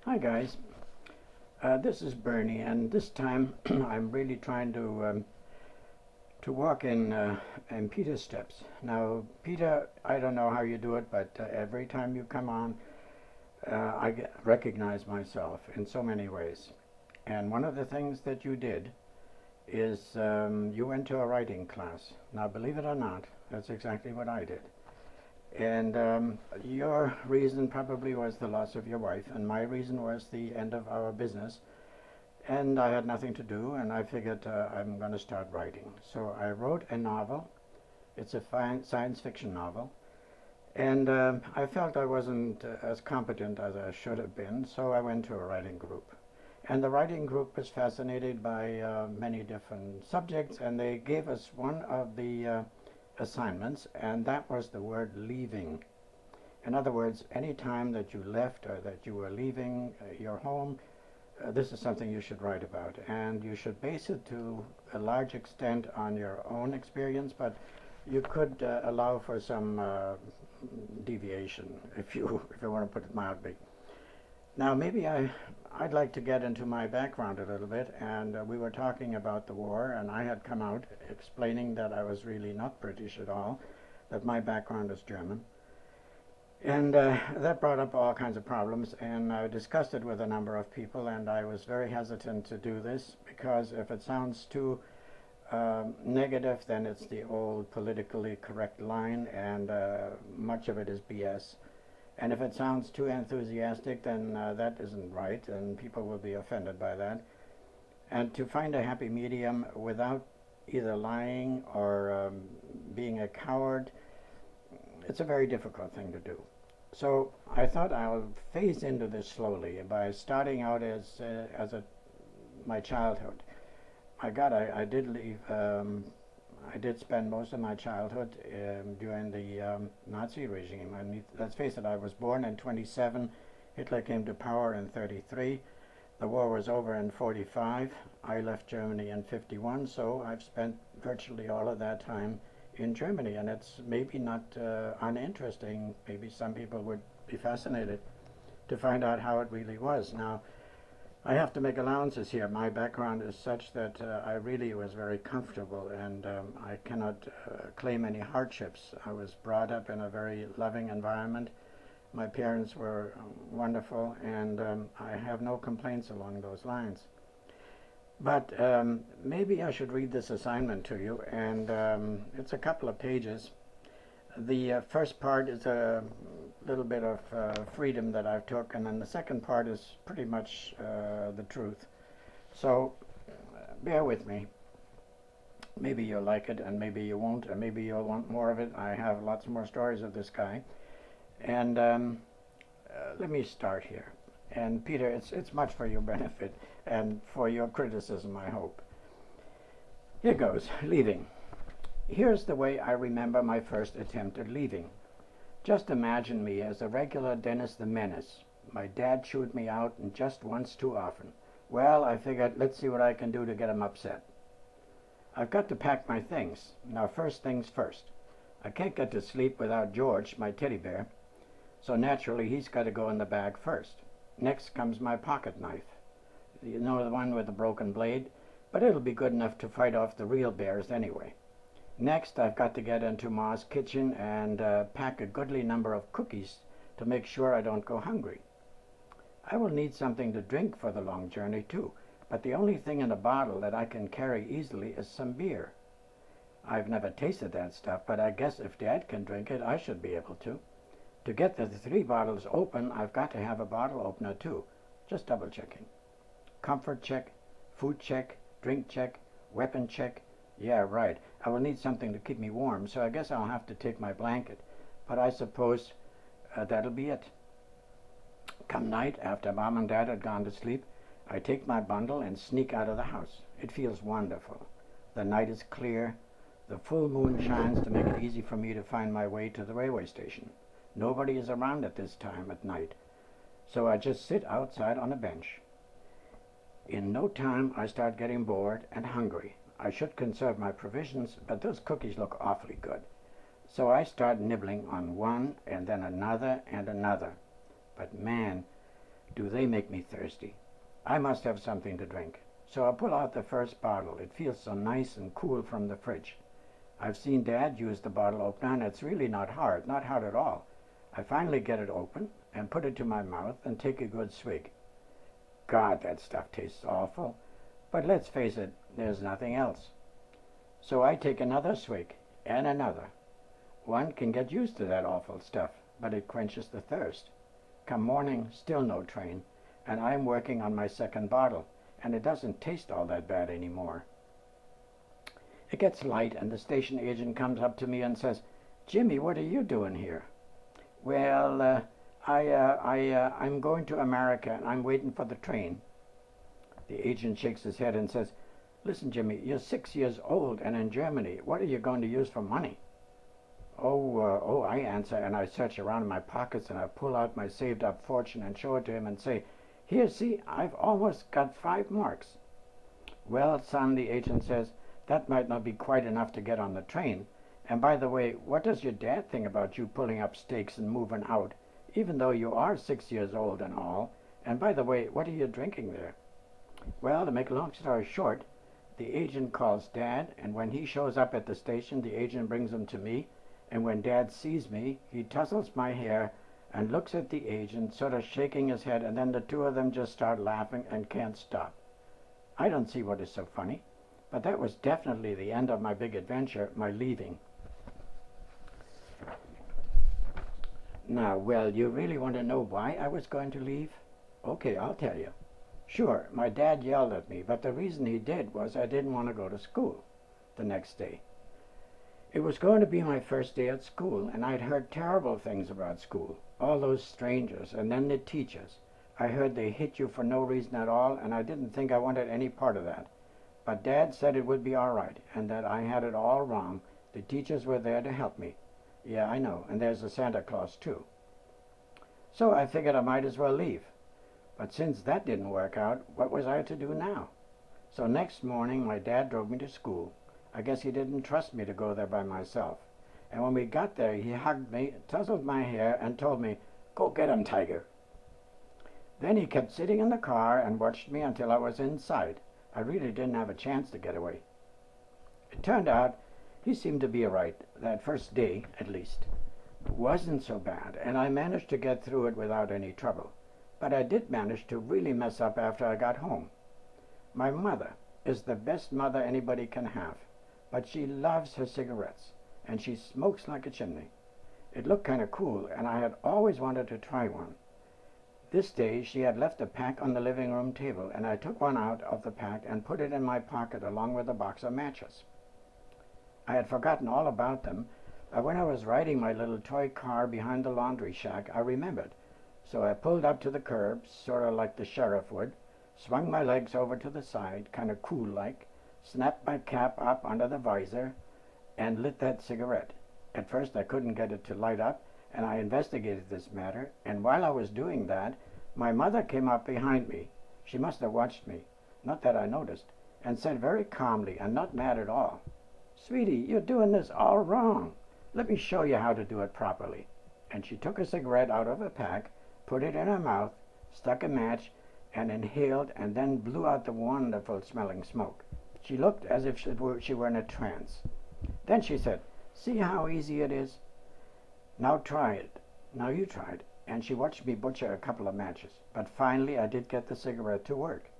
Hi guys, this is Bernie, and this time I'm really trying to walk in Peter's steps. Now, Peter, I don't know how you do it, but every time you come on, recognize myself in so many ways. And one of the things that you did is you went to a writing class. Now, believe it or not, that's exactly what I did. And your reason probably was the loss of your wife, and my reason was the end of our business. And I had nothing to do, and I figured I'm going to start writing. So I wrote a novel. It's a science fiction novel. And I felt I wasn't as competent as I should have been, so I went to a writing group. And the writing group was fascinated by many different subjects, and they gave us one of the assignments, and that was the word leaving. In other words, any time that you left or that you were leaving your home, this is something you should write about, and you should base it to a large extent on your own experience, but you could allow for some deviation, if you want to put it mildly. Now, maybe I'd like to get into my background a little bit, and we were talking about the war, and I had come out explaining that I was really not British at all, that my background is German. And that brought up all kinds of problems, and I discussed it with a number of people, and I was very hesitant to do this because if it sounds too negative, then it's the old politically correct line, and much of it is BS. And if it sounds too enthusiastic, then that isn't right, and people will be offended by that. And to find a happy medium without either lying or being a coward, it's a very difficult thing to do. So I thought I'll phase into this slowly by starting out as my childhood. My God, I did leave. I did spend most of my childhood during the Nazi regime. I mean, let's face it, I was born in 27. Hitler came to power in 33. The war was over in 45. I left Germany in 51, so I've spent virtually all of that time in Germany, and it's maybe not uninteresting. Maybe some people would be fascinated to find out how it really was. Now, I have to make allowances here. My background is such that I really was very comfortable, and I cannot claim any hardships. I was brought up in a very loving environment. My parents were wonderful, and I have no complaints along those lines. But maybe I should read this assignment to you, and it's a couple of pages. The first part is a little bit of freedom that I've took, and then the second part is pretty much the truth. So bear with me. Maybe you'll like it, and maybe you won't, and maybe you'll want more of it. I have lots more stories of this guy. And let me start here. And Peter, it's much for your benefit and for your criticism, I hope. Here goes, leaving. Here's the way I remember my first attempt at leaving. Just imagine me as a regular Dennis the Menace. My dad chewed me out, and just once too often. Well, I figured, let's see what I can do to get him upset. I've got to pack my things. Now, first things first. I can't get to sleep without George, my teddy bear. So naturally, he's got to go in the bag first. Next comes my pocket knife. You know, the one with the broken blade? But it'll be good enough to fight off the real bears anyway. Next, I've got to get into Ma's kitchen and pack a goodly number of cookies to make sure I don't go hungry. I will need something to drink for the long journey too, but the only thing in a bottle that I can carry easily is some beer. I've never tasted that stuff, but I guess if Dad can drink it, I should be able to. To get the 3 bottles open, I've got to have a bottle opener too. Just double checking. Comfort check, food check, drink check, weapon check. Yeah, right. I will need something to keep me warm, so I guess I'll have to take my blanket. But I suppose that'll be it. Come night, after Mom and Dad had gone to sleep, I take my bundle and sneak out of the house. It feels wonderful. The night is clear. The full moon shines to make it easy for me to find my way to the railway station. Nobody is around at this time at night, so I just sit outside on a bench. In no time, I start getting bored and hungry. I should conserve my provisions, but those cookies look awfully good. So I start nibbling on one and then another and another. But man, Do they make me thirsty? I must have something to drink. So I pull out the first bottle. It feels so nice and cool from the fridge. I've seen Dad use the bottle opener, and it's really not hard at all. I finally get it open and put it to my mouth and take a good swig. God, that stuff tastes awful. But let's face it, there's nothing else. So I take another swig and another. One can get used to that awful stuff, but it quenches the thirst. Come morning, still no train, and I'm working on my second bottle, and it doesn't taste all that bad anymore. It gets light, and the station agent comes up to me and says, "Jimmy, what are you doing here?" "Well, I'm going to America, and I'm waiting for the train." The agent shakes his head and says, "Listen, Jimmy, you're 6 years old and in Germany. What are you going to use for money?" I answer, and I search around in my pockets, and I pull out my saved-up fortune and show it to him and say, "Here, see, I've almost got 5 marks." "Well, son," the agent says, "that might not be quite enough to get on the train. And by the way, what does your dad think about you pulling up stakes and moving out, even though you are 6 years old and all? And by the way, what are you drinking there?" Well, to make a long story short, the agent calls Dad, and when he shows up at the station, the agent brings him to me, and when Dad sees me, he tussles my hair and looks at the agent, sort of shaking his head, and then the two of them just start laughing and can't stop. I don't see what is so funny, but that was definitely the end of my big adventure, my leaving. Now, well, you really want to know why I was going to leave? Okay, I'll tell you. Sure, my dad yelled at me, but the reason he did was I didn't want to go to school the next day. It was going to be my first day at school, and I'd heard terrible things about school. All those strangers, and then the teachers. I heard they hit you for no reason at all, and I didn't think I wanted any part of that. But Dad said it would be all right, and that I had it all wrong. The teachers were there to help me. Yeah, I know, and there's a Santa Claus, too. So I figured I might as well leave. But since that didn't work out, what was I to do now? So next morning, my dad drove me to school. I guess he didn't trust me to go there by myself. And when we got there, he hugged me, tousled my hair, and told me, "Go get him, Tiger." Then he kept sitting in the car and watched me until I was inside. I really didn't have a chance to get away. It turned out he seemed to be all right, that first day at least. It wasn't so bad, and I managed to get through it without any trouble. But I did manage to really mess up after I got home. My mother is the best mother anybody can have, but she loves her cigarettes, and she smokes like a chimney. It looked kind of cool, and I had always wanted to try one. This day she had left a pack on the living room table, and I took one out of the pack and put it in my pocket along with a box of matches. I had forgotten all about them, but when I was riding my little toy car behind the laundry shack, I remembered. So I pulled up to the curb, sort of like the sheriff would, swung my legs over to the side, kind of cool-like, snapped my cap up under the visor, and lit that cigarette. At first I couldn't get it to light up, and I investigated this matter, and while I was doing that, my mother came up behind me. She must have watched me, not that I noticed, and said very calmly and not mad at all, "Sweetie, you're doing this all wrong. Let me show you how to do it properly." And she took a cigarette out of a pack, put it in her mouth, struck a match, and inhaled, and then blew out the wonderful-smelling smoke. She looked as if she were in a trance. Then she said, "See how easy it is? Now try it. Now you try it." And she watched me butcher a couple of matches. But finally I did get the cigarette to work.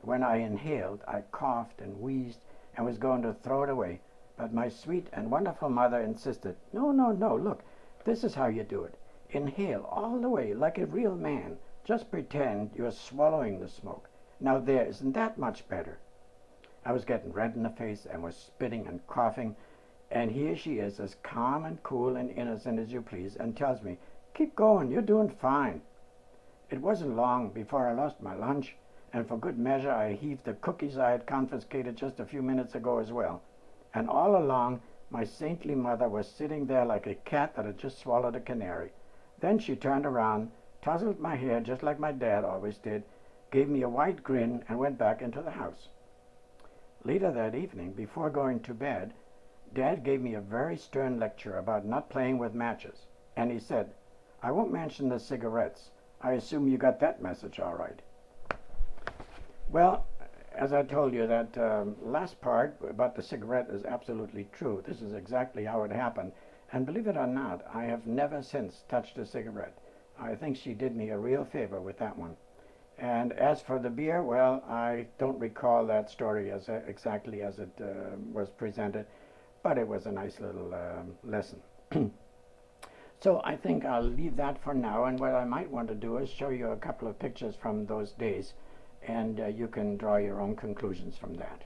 When I inhaled, I coughed and wheezed and was going to throw it away. But my sweet and wonderful mother insisted, "No, no, no, look, this is how you do it. Inhale all the way like a real man. Just pretend you're swallowing the smoke. Now there, isn't that much better?" I was getting red in the face and was spitting and coughing, and here she is, as calm and cool and innocent as you please, and tells me, "Keep going, you're doing fine." It wasn't long before I lost my lunch, and for good measure I heaved the cookies I had confiscated just a few minutes ago as well. And all along, my saintly mother was sitting there like a cat that had just swallowed a canary. Then she turned around, tousled my hair just like my dad always did, gave me a wide grin, and went back into the house. Later that evening, before going to bed, Dad gave me a very stern lecture about not playing with matches, and he said, "I won't mention the cigarettes, I assume you got that message all right. Well, as I told you, that last part about the cigarette is absolutely true. This is exactly how it happened. And believe it or not, I have never since touched a cigarette. I think she did me a real favor with that one. And as for the beer, well, I don't recall that story as exactly as it was presented, but it was a nice little lesson. So I think I'll leave that for now, and what I might want to do is show you a couple of pictures from those days, and you can draw your own conclusions from that.